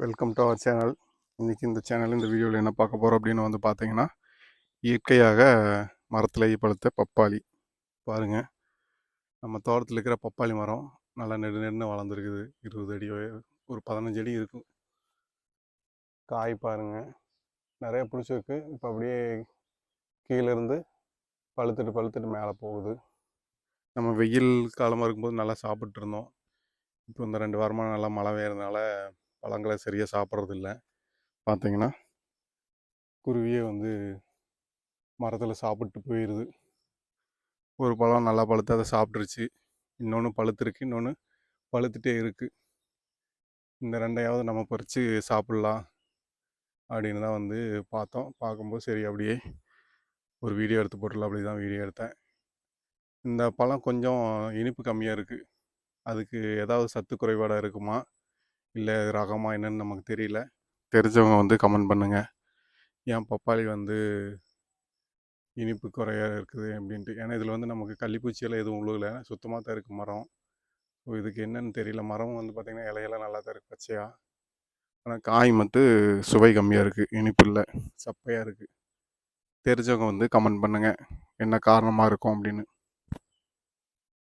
Welcome to our channel. இன்றைக்கி இந்த channel இந்த வீடியோவில் என்ன பார்க்க போகிறோம் அப்படின்னு வந்து பார்த்தீங்கன்னா, இயற்கையாக மரத்தில் பழுத்த பப்பாளி பாருங்கள். நம்ம தோட்டத்தில் இருக்கிற பப்பாளி மரம் நல்லா நெடு வளர்ந்துருக்குது. 20 அடி ஒரு 15 அடி இருக்கும். காய் பாருங்கள், நிறைய பிடிச்சிருக்கு. இப்போ அப்படியே கீழேருந்து பழுத்துட்டு மேலே போகுது. நம்ம வெயில் காலமாக இருக்கும்போது நல்லா சாப்பிட்ருந்தோம். இப்போ இந்த 2 வாரமாக நல்லா மழை பெய்யறதுனால பழங்களை சரியாக சாப்பிட்றதில்ல. பார்த்தீங்கன்னா குருவியே வந்து மரத்தில் சாப்பிட்டு போயிடுது. ஒரு பழம் நல்லா பழுத்து அதை சாப்பிட்ருச்சு. இன்னொன்று பழுத்துருக்கு, இன்னொன்று பழுத்துட்டே இருக்குது. இந்த 2ஐயாவது நம்ம பறித்து சாப்பிட்லாம் அப்படின்னு தான் வந்து பார்த்தோம். பார்க்கும்போது சரி அப்படியே ஒரு வீடியோ எடுத்து போட்டுடலாம் அப்படி தான் வீடியோ எடுத்தேன். இந்த பழம் கொஞ்சம் இனிப்பு கம்மியாக இருக்குது. அதுக்கு ஏதாவது சத்து குறைபாடாக இருக்குமா, இல்லை ரகமா என்னன்னு நமக்கு தெரியல. தெரிஞ்சவங்க வந்து கமெண்ட் பண்ணுங்கள். ஏன் பப்பாளி வந்து இனிப்பு குறையாக இருக்குது அப்படின்ட்டு. ஏன்னா இதில் வந்து நமக்கு கள்ளிப்பூச்சியெல்லாம் எதுவும் உழுகலை, சுத்தமாக தான் இருக்குது மரம். ஸோ இதுக்கு என்னன்னு தெரியல. மரம் வந்து பார்த்திங்கன்னா இலையெல்லாம் நல்லா தான் இருக்குது பச்சையாக. ஆனால் காய் மட்டும் சுவை கம்மியாக இருக்குது, இனிப்பு இல்லை, சப்பையாக இருக்குது. தெரிஞ்சவங்க வந்து கமெண்ட் பண்ணுங்கள் என்ன காரணமாக இருக்கும் அப்படின்னு.